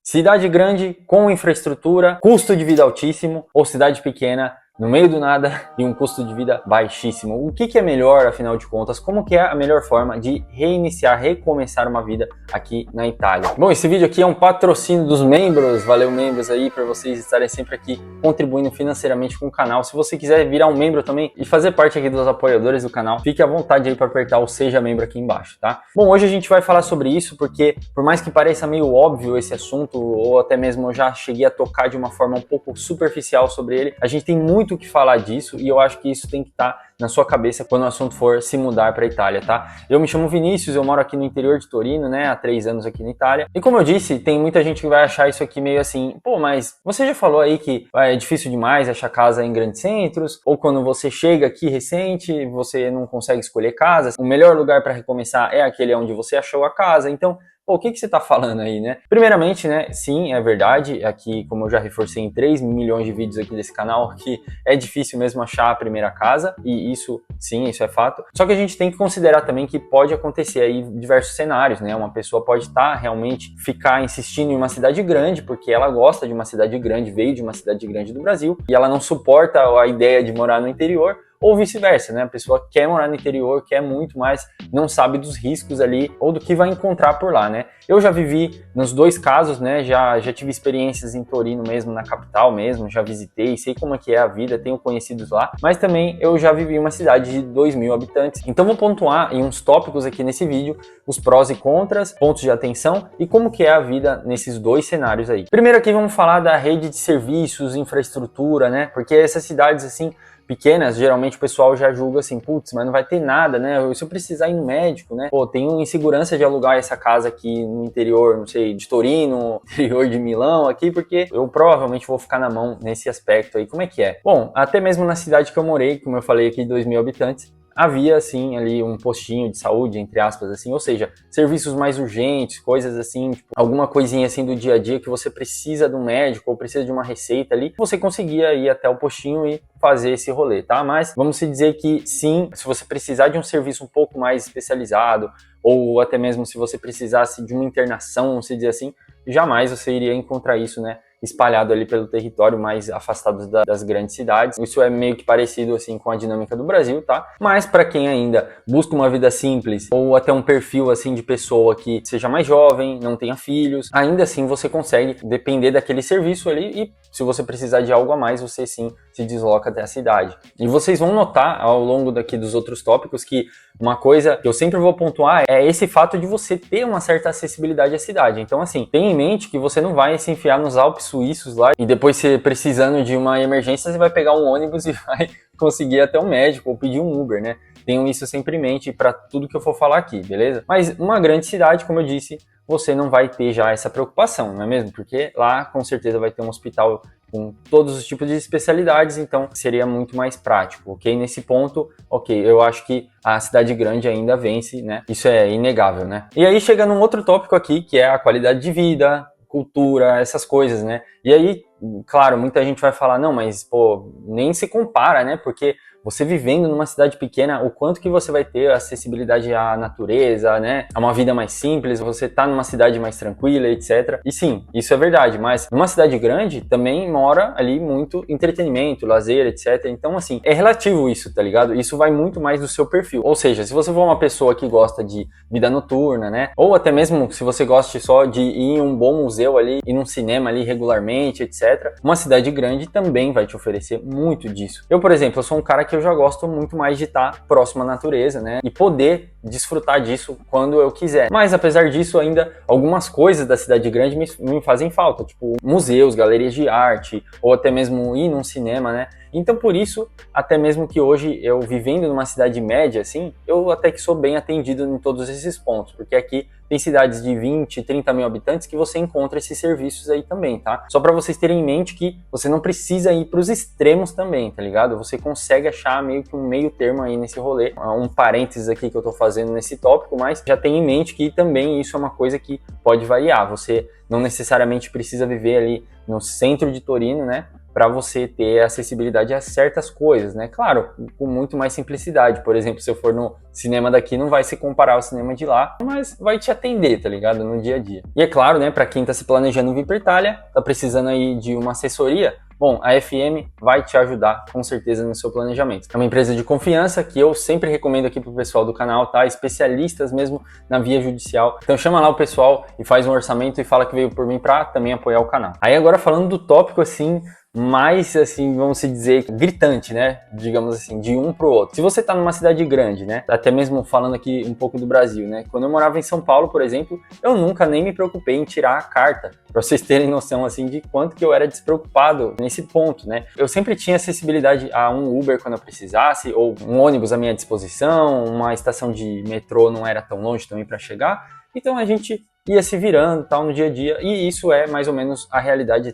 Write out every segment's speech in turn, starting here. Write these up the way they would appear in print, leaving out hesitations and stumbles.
Cidade grande, com infraestrutura, custo de vida altíssimo, ou cidade pequena, no meio do nada e um custo de vida baixíssimo. O que é melhor, afinal de contas? Como que é a melhor forma de reiniciar, recomeçar uma vida aqui na Itália? Bom, esse vídeo aqui é um patrocínio dos membros. Valeu, membros aí, por vocês estarem sempre aqui contribuindo financeiramente com o canal. Se você quiser virar um membro também e fazer parte aqui dos apoiadores do canal, fique à vontade aí para apertar o Seja Membro aqui embaixo, tá? Bom, hoje a gente vai falar sobre isso porque, por mais que pareça meio óbvio esse assunto, ou até mesmo eu já cheguei a tocar de uma forma um pouco superficial sobre ele, a gente tem muito o que falar disso e eu acho que isso tem que estar na sua cabeça quando o assunto for se mudar para a Itália, tá? Eu me chamo Vinícius, eu moro aqui no interior de Torino, né, há 3 anos aqui na Itália. E como eu disse, tem muita gente que vai achar isso aqui meio assim, pô, mas você já falou aí que é difícil demais achar casa em grandes centros, ou quando você chega aqui recente, você não consegue escolher casas. O melhor lugar para recomeçar é aquele onde você achou a casa. Então, pô, o que você tá falando aí, né? Primeiramente, né, sim, é verdade, aqui, como eu já reforcei em 3 milhões de vídeos aqui desse canal, que é difícil mesmo achar a primeira casa, e isso, sim, isso é fato. Só que a gente tem que considerar também que pode acontecer aí diversos cenários, né? Uma pessoa pode realmente ficar insistindo em uma cidade grande, porque ela gosta de uma cidade grande, veio de uma cidade grande do Brasil, e ela não suporta a ideia de morar no interior, ou vice-versa, né? A pessoa quer morar no interior, quer muito, mas não sabe dos riscos ali ou do que vai encontrar por lá, né? Eu já vivi nos dois casos, né? Já tive experiências em Torino mesmo, na capital mesmo, já visitei, sei como é que é a vida, tenho conhecidos lá, mas também eu já vivi em uma cidade de 2.000 habitantes. Então vou pontuar em uns tópicos aqui nesse vídeo, os prós e contras, pontos de atenção e como que é a vida nesses dois cenários aí. Primeiro aqui vamos falar da rede de serviços, infraestrutura, né? Porque essas cidades assim pequenas, geralmente o pessoal já julga assim, putz, mas não vai ter nada, né? Se eu precisar ir no médico, né? Pô, tenho insegurança de alugar essa casa aqui no interior, não sei, de Torino, interior de Milão aqui, porque eu provavelmente vou ficar na mão nesse aspecto aí. Como é que é? Bom, até mesmo na cidade que eu morei, como eu falei aqui, 2.000 habitantes, havia, assim, ali um postinho de saúde, entre aspas, assim, ou seja, serviços mais urgentes, coisas assim, tipo, alguma coisinha assim do dia a dia que você precisa de um médico ou precisa de uma receita ali, você conseguia ir até o postinho e fazer esse rolê, tá? Mas vamos se dizer que sim, se você precisar de um serviço um pouco mais especializado, ou até mesmo se você precisasse de uma internação, vamos dizer assim, jamais você iria encontrar isso, né? Espalhado ali pelo território, mais afastados das grandes cidades. Isso é meio que parecido assim com a dinâmica do Brasil, tá? Mas para quem ainda busca uma vida simples ou até um perfil assim de pessoa que seja mais jovem, não tenha filhos, ainda assim você consegue depender daquele serviço ali e se você precisar de algo a mais, você sim se desloca até a cidade. E vocês vão notar ao longo daqui dos outros tópicos que uma coisa que eu sempre vou pontuar é esse fato de você ter uma certa acessibilidade à cidade. Então assim, tenha em mente que você não vai se enfiar nos Alpes suíços lá e depois você precisando de uma emergência, você vai pegar um ônibus e vai conseguir ir até um médico ou pedir um Uber, né? Tenham isso sempre em mente para tudo que eu for falar aqui, beleza? Mas uma grande cidade, como eu disse, você não vai ter já essa preocupação, não é mesmo? Porque lá com certeza vai ter um hospital com todos os tipos de especialidades, então seria muito mais prático, ok? Nesse ponto, ok, eu acho que a cidade grande ainda vence, né? Isso é inegável, né? E aí chega num outro tópico aqui, que é a qualidade de vida, cultura, essas coisas, né? E aí, claro, muita gente vai falar, não, mas, pô, nem se compara, né? Porque você vivendo numa cidade pequena, o quanto que você vai ter acessibilidade à natureza, né? A uma vida mais simples, você tá numa cidade mais tranquila, etc. E sim, isso é verdade, mas numa cidade grande também mora ali muito entretenimento, lazer, etc. Então, assim, é relativo isso, tá ligado? Isso vai muito mais do seu perfil. Ou seja, se você for uma pessoa que gosta de vida noturna, né? Ou até mesmo se você gosta só de ir em um bom museu ali, ir num cinema ali regularmente, etc. Uma cidade grande também vai te oferecer muito disso. Eu, por exemplo, eu sou um cara que eu já gosto muito mais de estar próximo à natureza, né? E poder desfrutar disso quando eu quiser. Mas apesar disso, ainda algumas coisas da cidade grande me fazem falta, tipo museus, galerias de arte, ou até mesmo ir num cinema, né? Então por isso, até mesmo que hoje eu vivendo numa cidade média, assim, eu até que sou bem atendido em todos esses pontos, porque aqui tem cidades de 20, 30 mil habitantes que você encontra esses serviços aí também, tá? Só para vocês terem em mente que você não precisa ir para os extremos também, tá ligado? Você consegue achar meio que um meio termo aí nesse rolê. Um parênteses aqui que eu tô fazendo nesse tópico, mas já tenha em mente que também isso é uma coisa que pode variar. Você não necessariamente precisa viver ali no centro de Torino, né? para você ter acessibilidade a certas coisas, né? Claro, com muito mais simplicidade. Por exemplo, se eu for no cinema daqui, não vai se comparar ao cinema de lá, mas vai te atender, tá ligado? No dia a dia. E é claro, né, para quem tá se planejando vir para Itália, tá precisando aí de uma assessoria, bom, a FM vai te ajudar com certeza no seu planejamento. É uma empresa de confiança que eu sempre recomendo aqui pro pessoal do canal, tá? Especialistas mesmo na via judicial. Então chama lá o pessoal e faz um orçamento e fala que veio por mim para também apoiar o canal. Aí agora falando do tópico assim, mais, assim, vamos dizer, gritante, né? Digamos assim, de um pro outro. Se você tá numa cidade grande, né? Até mesmo falando aqui um pouco do Brasil, né? Quando eu morava em São Paulo, por exemplo, eu nunca nem me preocupei em tirar a carta. Pra vocês terem noção, assim, de quanto que eu era despreocupado nesse ponto, né? Eu sempre tinha acessibilidade a um Uber quando eu precisasse, ou um ônibus à minha disposição, uma estação de metrô não era tão longe também para chegar. Então a gente ia se virando tal no dia a dia, e isso é mais ou menos a realidade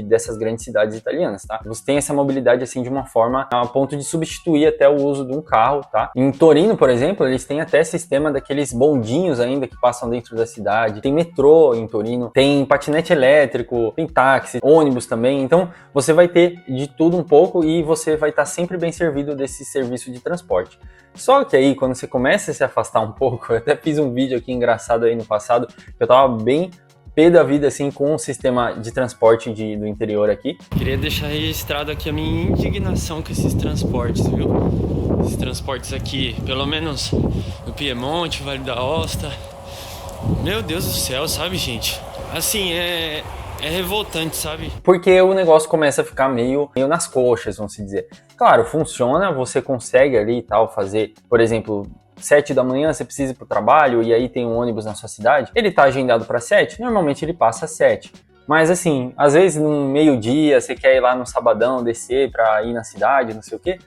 dessas grandes cidades italianas, tá? Você tem essa mobilidade assim de uma forma a ponto de substituir até o uso de um carro, tá? Em Torino, por exemplo, eles têm até sistema daqueles bondinhos ainda que passam dentro da cidade, tem metrô em Torino, tem patinete elétrico, tem táxi, ônibus também, então você vai ter de tudo um pouco e você vai estar sempre bem servido desse serviço de transporte. Só que aí, quando você começa a se afastar um pouco, eu até fiz um vídeo aqui engraçado aí no passado, eu tava bem pé da vida assim com o sistema de transporte do interior aqui. Queria deixar registrado aqui a minha indignação com esses transportes, viu? Esses transportes aqui, pelo menos no Piemonte, Vale da Aosta. Meu Deus do céu, sabe, gente? Assim, é revoltante, sabe? Porque o negócio começa a ficar meio nas coxas, vamos dizer. Claro, funciona, você consegue ali e tal fazer, por exemplo, 7 da manhã você precisa ir pro trabalho e aí tem um ônibus na sua cidade, ele tá agendado para 7, normalmente ele passa às 7. Mas assim, às vezes no meio-dia você quer ir lá no sabadão, descer para ir na cidade, não sei o quê,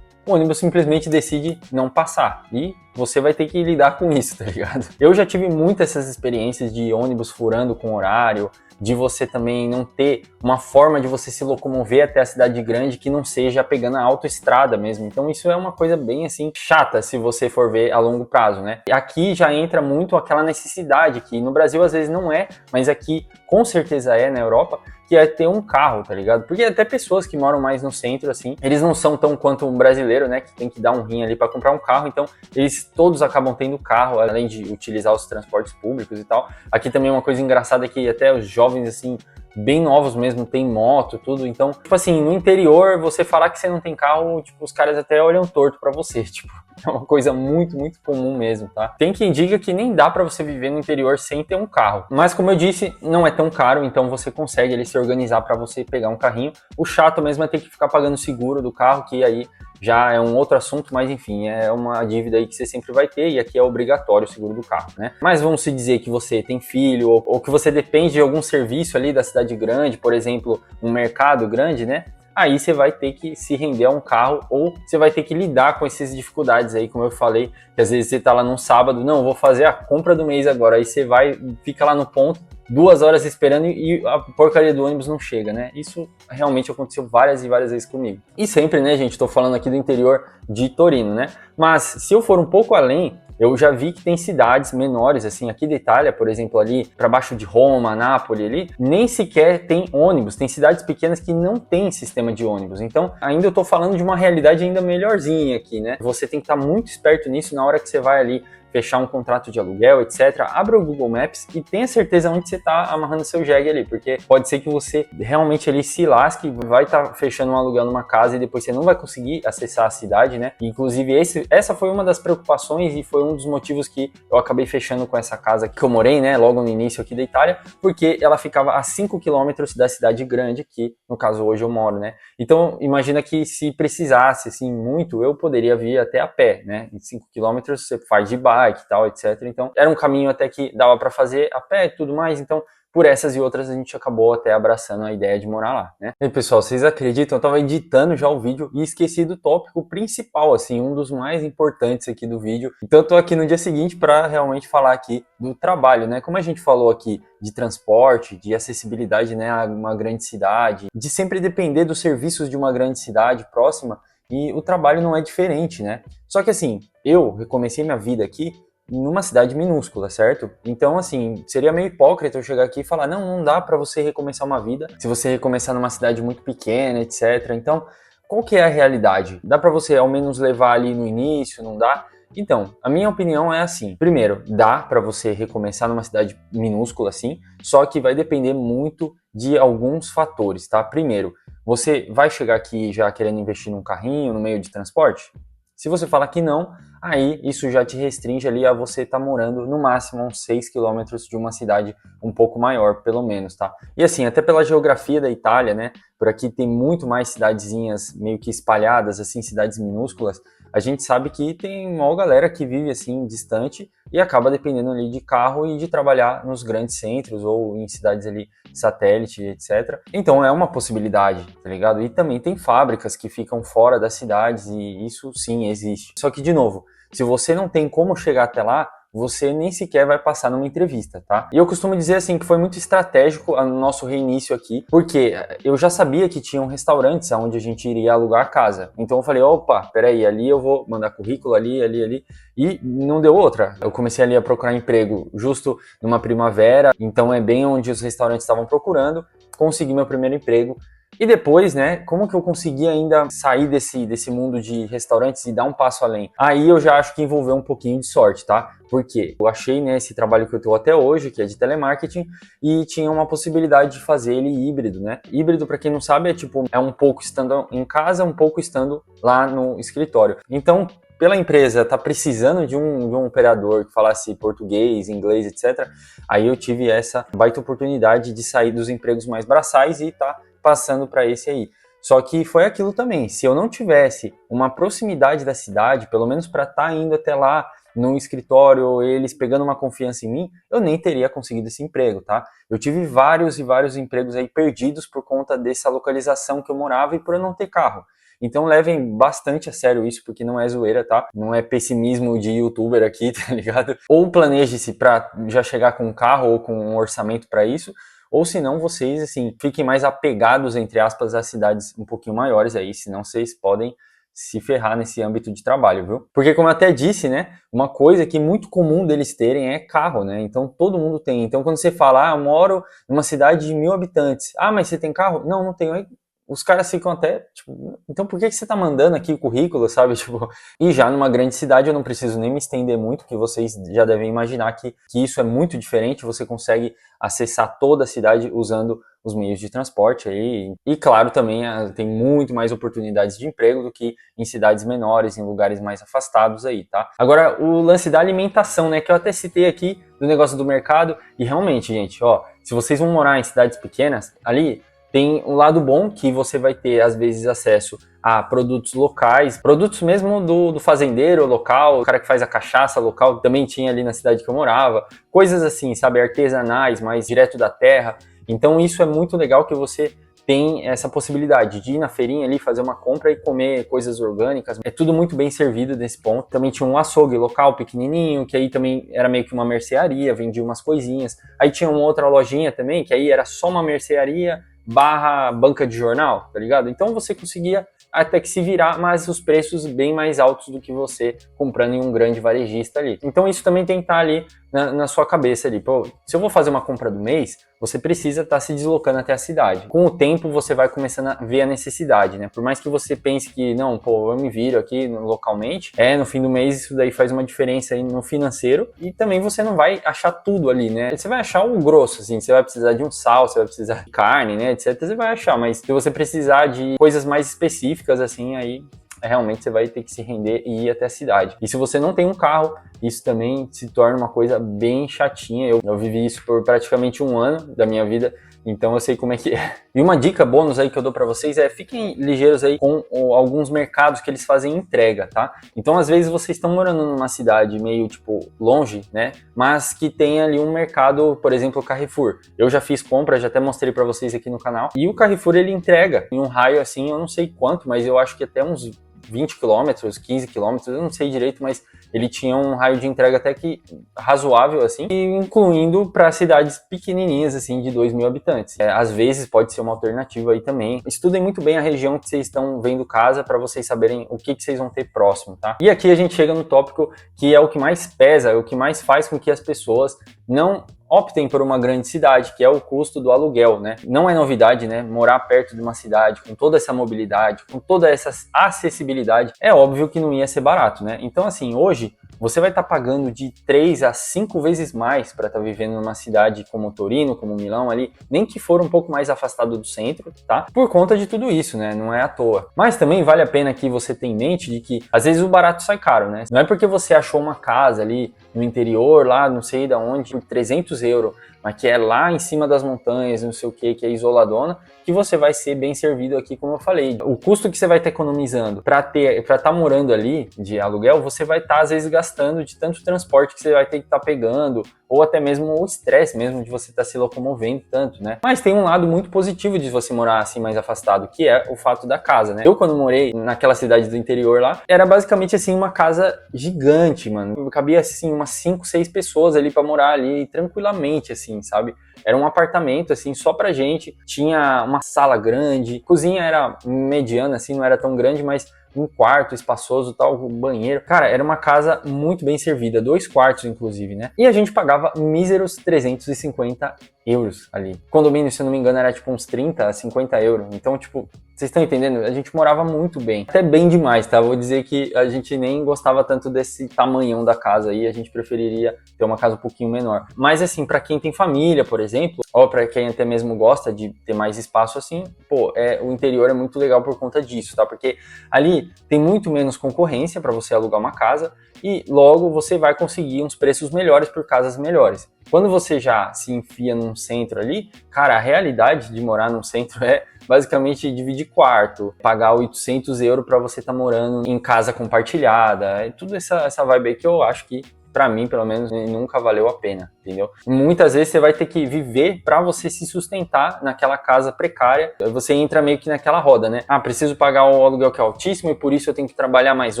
o ônibus simplesmente decide não passar e você vai ter que lidar com isso, tá ligado? Eu já tive muitas essas experiências de ônibus furando com horário, de você também não ter uma forma de você se locomover até a cidade grande que não seja pegando a autoestrada mesmo. Então isso é uma coisa bem assim chata se você for ver a longo prazo, né? E aqui já entra muito aquela necessidade que no Brasil às vezes não é, mas aqui com certeza é na Europa, que é ter um carro, tá ligado? Porque até pessoas que moram mais no centro, assim, eles não são tão quanto um brasileiro, né, que tem que dar um rim ali para comprar um carro, então eles todos acabam tendo carro, além de utilizar os transportes públicos e tal. Aqui também uma coisa engraçada é que até os jovens, assim, bem novos mesmo, tem moto, tudo, então, tipo assim, no interior, você falar que você não tem carro, tipo, os caras até olham torto pra você, tipo, é uma coisa muito, muito comum mesmo, tá? Tem quem diga que nem dá pra você viver no interior sem ter um carro, mas como eu disse, não é tão caro, então você consegue ali se organizar pra você pegar um carrinho. O chato mesmo é ter que ficar pagando o seguro do carro, que aí já é um outro assunto, mas enfim, é uma dívida aí que você sempre vai ter e aqui é obrigatório o seguro do carro, né? Mas vamos se dizer que você tem filho ou que você depende de algum serviço ali da cidade grande, por exemplo, um mercado grande, né? Aí você vai ter que se render a um carro ou você vai ter que lidar com essas dificuldades aí, como eu falei, que às vezes você tá lá num sábado, não, vou fazer a compra do mês agora, aí você vai, fica lá no ponto, 2 horas esperando e a porcaria do ônibus não chega, né? Isso realmente aconteceu várias e várias vezes comigo. E sempre, né, gente, tô falando aqui do interior de Torino, né? Mas se eu for um pouco além, eu já vi que tem cidades menores, assim, aqui da Itália, por exemplo, ali para baixo de Roma, Nápoles ali, nem sequer tem ônibus. Tem cidades pequenas que não tem sistema de ônibus. Então, ainda eu tô falando de uma realidade ainda melhorzinha aqui, né? Você tem que estar muito esperto nisso na hora que você vai ali fechar um contrato de aluguel, etc. Abra o Google Maps e tenha certeza onde você está amarrando seu jegue ali, porque pode ser que você realmente ali se lasque, vai estar fechando um aluguel numa casa e depois você não vai conseguir acessar a cidade, né? Inclusive essa foi uma das preocupações e foi um dos motivos que eu acabei fechando com essa casa que eu morei, né? Logo no início aqui da Itália, porque ela ficava a 5 quilômetros da cidade grande que, no caso, hoje eu moro, né? Então, imagina que se precisasse, assim, muito, eu poderia vir até a pé, né? Em 5 quilômetros você faz de bike e tal, etc. Então, era um caminho até que dava para fazer a pé e tudo mais. Então, por essas e outras, a gente acabou até abraçando a ideia de morar lá, né? E pessoal, vocês acreditam? Eu tava editando já o vídeo e esqueci do tópico principal, assim, um dos mais importantes aqui do vídeo. Então, eu tô aqui no dia seguinte para realmente falar aqui do trabalho, né? Como a gente falou aqui de transporte, de acessibilidade, né, a uma grande cidade, de sempre depender dos serviços de uma grande cidade próxima, e o trabalho não é diferente, né? Só que assim, eu recomecei minha vida aqui numa cidade minúscula, certo? Então, assim, seria meio hipócrita eu chegar aqui e falar, não dá para você recomeçar uma vida se você recomeçar numa cidade muito pequena, etc. Então, qual que é a realidade? Dá para você ao menos levar ali no início, não dá? Então, a minha opinião é assim, primeiro, dá para você recomeçar numa cidade minúscula assim, só que vai depender muito de alguns fatores, tá? Primeiro, você vai chegar aqui já querendo investir num carrinho, no meio de transporte? Se você falar que não, aí isso já te restringe ali a você estar morando no máximo uns 6 quilômetros de uma cidade um pouco maior, pelo menos, tá? E assim, até pela geografia da Itália, né? Por aqui tem muito mais cidadezinhas meio que espalhadas, assim, cidades minúsculas. A gente sabe que tem uma galera que vive assim distante e acaba dependendo ali de carro e de trabalhar nos grandes centros ou em cidades ali satélite, etc. Então é uma possibilidade, tá ligado? E também tem fábricas que ficam fora das cidades e isso sim existe. Só que de novo, se você não tem como chegar até lá, você nem sequer vai passar numa entrevista, tá? E eu costumo dizer assim que foi muito estratégico o nosso reinício aqui, porque eu já sabia que tinham restaurantes onde a gente iria alugar a casa. Então eu falei, opa, peraí, ali eu vou mandar currículo, ali, e não deu outra. Eu comecei ali a procurar emprego justo numa primavera, então é bem onde os restaurantes estavam procurando, consegui meu primeiro emprego. E depois, né, como que eu consegui ainda sair desse mundo de restaurantes e dar um passo além? Aí eu já acho que envolveu um pouquinho de sorte, tá? Porque eu achei, né, esse trabalho que eu tô até hoje, que é de telemarketing, e tinha uma possibilidade de fazer ele híbrido, né? Híbrido, para quem não sabe, é um pouco estando em casa, um pouco estando lá no escritório. Então, pela empresa tá precisando de um operador que falasse português, inglês, etc. Aí eu tive essa baita oportunidade de sair dos empregos mais braçais e tá passando para esse aí. Só que foi aquilo também, se eu não tivesse uma proximidade da cidade, pelo menos para estar indo até lá no escritório, eles pegando uma confiança em mim, eu nem teria conseguido esse emprego, tá? Eu tive vários e vários empregos aí perdidos por conta dessa localização que eu morava e por eu não ter carro. Então levem bastante a sério isso, porque não é zoeira, tá? Não é pessimismo de youtuber aqui, tá ligado? Ou planeje-se para já chegar com um carro ou com um orçamento para isso, ou senão vocês, assim, fiquem mais apegados, entre aspas, às cidades um pouquinho maiores aí, senão vocês podem se ferrar nesse âmbito de trabalho, viu? Porque como eu até disse, né, uma coisa que é muito comum deles terem é carro, né? Então todo mundo tem. Então quando você fala, eu moro numa cidade de 1.000 habitantes. Ah, mas você tem carro? Não, não tenho. Aí os caras ficam até, tipo, então por que você tá mandando aqui o currículo, sabe? Tipo, e já numa grande cidade eu não preciso nem me estender muito, que vocês já devem imaginar que isso é muito diferente, você consegue acessar toda a cidade usando os meios de transporte aí. E claro, também tem muito mais oportunidades de emprego do que em cidades menores, em lugares mais afastados aí, tá? Agora, o lance da alimentação, né, que eu até citei aqui, do negócio do mercado, e realmente, gente, ó, se vocês vão morar em cidades pequenas, ali tem um lado bom que você vai ter, às vezes, acesso a produtos locais, produtos mesmo do fazendeiro local, o cara que faz a cachaça local, também tinha ali na cidade que eu morava, coisas assim, sabe, artesanais, mais direto da terra. Então isso é muito legal que você tem essa possibilidade de ir na feirinha ali, fazer uma compra e comer coisas orgânicas. É tudo muito bem servido nesse ponto. Também tinha um açougue local pequenininho, que aí também era meio que uma mercearia, vendia umas coisinhas. Aí tinha uma outra lojinha também, que aí era só uma mercearia barra banca de jornal, tá ligado? Então você conseguia até que se virar, mas os preços bem mais altos do que você comprando em um grande varejista ali. Então isso também tem que estar ali na sua cabeça ali. Pô, se eu vou fazer uma compra do mês, você precisa estar se deslocando até a cidade. Com o tempo você vai começando a ver a necessidade, né? Por mais que você pense que, não, pô, eu me viro aqui localmente, no fim do mês isso daí faz uma diferença aí no financeiro e também você não vai achar tudo ali, né? Você vai achar o grosso, assim, você vai precisar de um sal, você vai precisar de carne, né, etc. Você vai achar, mas se você precisar de coisas mais específicas, assim, aí realmente você vai ter que se render e ir até a cidade. E se você não tem um carro, isso também se torna uma coisa bem chatinha. Eu vivi isso por praticamente 1 ano da minha vida, então eu sei como é que é. E uma dica bônus aí que eu dou pra vocês é fiquem ligeiros aí com alguns mercados que eles fazem entrega, tá? Então às vezes vocês estão morando numa cidade meio tipo longe, né? Mas que tem ali um mercado, por exemplo, o Carrefour. Eu já fiz compra, já até mostrei pra vocês aqui no canal. E o Carrefour ele entrega em um raio assim, eu não sei quanto, mas eu acho que até uns 20 quilômetros, 15 quilômetros, eu não sei direito, mas ele tinha um raio de entrega até que razoável, assim, incluindo para cidades pequenininhas, assim, de 2.000 habitantes. Às vezes pode ser uma alternativa aí também. Estudem muito bem a região que vocês estão vendo casa para vocês saberem o que vocês vão ter próximo, tá? E aqui a gente chega no tópico que é o que mais pesa, é o que mais faz com que as pessoas não optem por uma grande cidade, que é o custo do aluguel, né? Não é novidade, né? Morar perto de uma cidade com toda essa mobilidade, com toda essa acessibilidade, é óbvio que não ia ser barato, né? Então, assim, hoje você vai estar pagando de 3 a 5 vezes mais para estar vivendo numa cidade como Torino, como Milão ali, nem que for um pouco mais afastado do centro, tá? Por conta de tudo isso, né? Não é à toa. Mas também vale a pena que você tenha em mente de que às vezes o barato sai caro, né? Não é porque você achou uma casa ali no interior, lá não sei da onde, por 300 euros, mas que é lá em cima das montanhas, não sei o que é isoladona, que você vai ser bem servido aqui, como eu falei. O custo que você vai estar economizando para estar morando ali de aluguel, você vai estar às vezes gastando de tanto transporte que você vai ter que estar pegando, ou até mesmo o estresse mesmo de você estar se locomovendo tanto, né? Mas tem um lado muito positivo de você morar assim mais afastado, que é o fato da casa, né? Eu quando morei naquela cidade do interior lá, era basicamente assim uma casa gigante, mano. Cabia assim umas 5, 6 pessoas ali para morar ali tranquilamente, assim, sabe? Era um apartamento, assim, só pra gente. Tinha uma sala grande, cozinha era mediana, assim, não era tão grande, mas um quarto espaçoso, tal, banheiro. Cara, era uma casa muito bem servida, 2 quartos, inclusive, né? E a gente pagava míseros 350 euros ali. Condomínio, se eu não me engano, era tipo uns 30 a 50 euros. Então, tipo, vocês estão entendendo? A gente morava muito bem. Até bem demais, tá? Vou dizer que a gente nem gostava tanto desse tamanhão da casa aí. A gente preferiria ter uma casa um pouquinho menor. Mas, assim, pra quem tem família, por exemplo, ou pra quem até mesmo gosta de ter mais espaço assim, pô, o interior é muito legal por conta disso, tá? Porque ali tem muito menos concorrência para você alugar uma casa e logo você vai conseguir uns preços melhores por casas melhores. Quando você já se enfia num centro ali, cara, a realidade de morar num centro é basicamente dividir quarto, pagar 800 euros para você estar morando em casa compartilhada, é tudo essa vibe aí que eu acho que pra mim, pelo menos, nunca valeu a pena, entendeu? Muitas vezes você vai ter que viver pra você se sustentar naquela casa precária. Você entra meio que naquela roda, né? Ah, preciso pagar o aluguel que é altíssimo e por isso eu tenho que trabalhar mais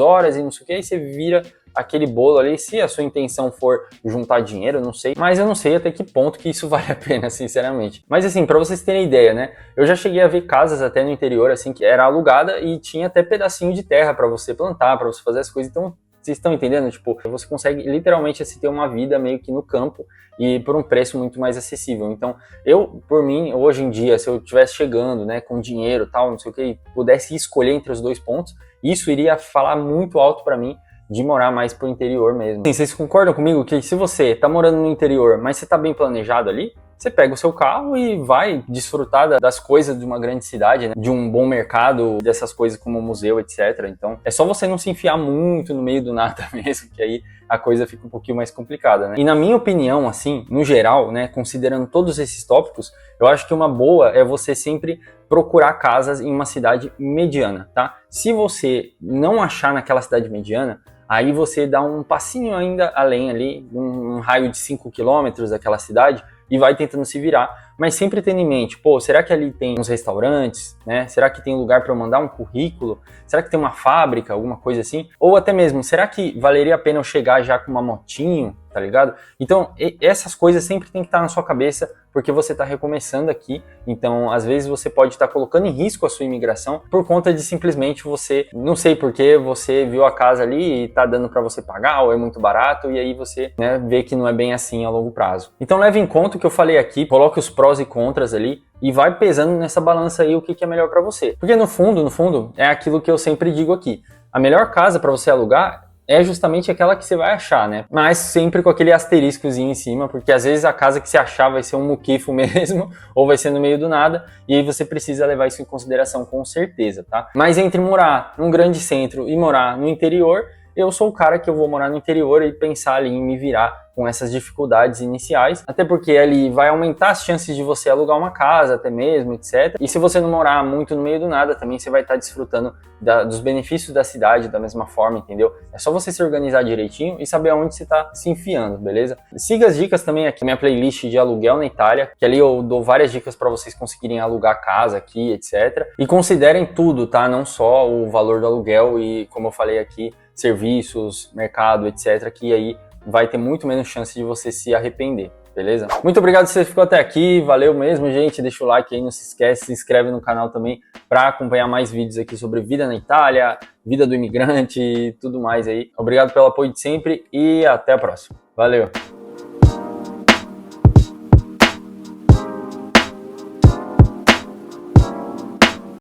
horas e não sei o que. Aí você vira aquele bolo ali, se a sua intenção for juntar dinheiro, eu não sei. Mas eu não sei até que ponto que isso vale a pena, sinceramente. Mas assim, pra vocês terem ideia, né? Eu já cheguei a ver casas até no interior, assim, que era alugada e tinha até pedacinho de terra pra você plantar, pra você fazer as coisas. Então, vocês estão entendendo? Tipo, você consegue literalmente assim, ter uma vida meio que no campo e por um preço muito mais acessível. Então, eu, por mim, hoje em dia, se eu estivesse chegando, né, com dinheiro e tal, não sei o que, pudesse escolher entre os dois pontos, isso iria falar muito alto pra mim de morar mais pro interior mesmo. Assim, vocês concordam comigo que se você tá morando no interior, mas você tá bem planejado ali, você pega o seu carro e vai desfrutar das coisas de uma grande cidade, né? De um bom mercado, dessas coisas como museu, etc. Então, é só você não se enfiar muito no meio do nada mesmo, que aí a coisa fica um pouquinho mais complicada, né? E na minha opinião, assim, no geral, né, considerando todos esses tópicos, eu acho que uma boa é você sempre procurar casas em uma cidade mediana, tá? Se você não achar naquela cidade mediana, aí você dá um passinho ainda além ali, um raio de 5 quilômetros daquela cidade, e vai tentando se virar, mas sempre tendo em mente, pô, será que ali tem uns restaurantes, né? Será que tem lugar para eu mandar um currículo? Será que tem uma fábrica, alguma coisa assim? Ou até mesmo, será que valeria a pena eu chegar já com uma motinho, tá ligado? Então, essas coisas sempre tem que estar na sua cabeça, porque você está recomeçando aqui, então às vezes você pode estar colocando em risco a sua imigração por conta de simplesmente você, não sei porque você viu a casa ali e tá dando para você pagar, ou é muito barato, e aí você, né, vê que não é bem assim a longo prazo. Então leve em conta o que eu falei aqui, coloque os prós e contras ali, e vai pesando nessa balança aí o que é melhor para você. Porque no fundo, é aquilo que eu sempre digo aqui, a melhor casa para você alugar é justamente aquela que você vai achar, né? Mas sempre com aquele asteriscozinho em cima, porque às vezes a casa que você achar vai ser um muquifo mesmo, ou vai ser no meio do nada, e aí você precisa levar isso em consideração com certeza, tá? Mas entre morar num grande centro e morar no interior, eu sou o cara que eu vou morar no interior e pensar ali em me virar com essas dificuldades iniciais, até porque ali vai aumentar as chances de você alugar uma casa até mesmo, etc. E se você não morar muito no meio do nada, também você vai estar desfrutando dos benefícios da cidade da mesma forma, entendeu? É só você se organizar direitinho e saber aonde você está se enfiando, beleza? Siga as dicas também aqui na minha playlist de aluguel na Itália, que ali eu dou várias dicas para vocês conseguirem alugar casa aqui, etc. E considerem tudo, tá? Não só o valor do aluguel e, como eu falei aqui, serviços, mercado, etc. Que aí vai ter muito menos chance de você se arrepender. Beleza? Muito obrigado se você ficou até aqui, valeu mesmo, gente, deixa o like aí, não se esquece, se inscreve no canal também para acompanhar mais vídeos aqui sobre vida na Itália, vida do imigrante e tudo mais aí. Obrigado pelo apoio de sempre e até a próxima. Valeu!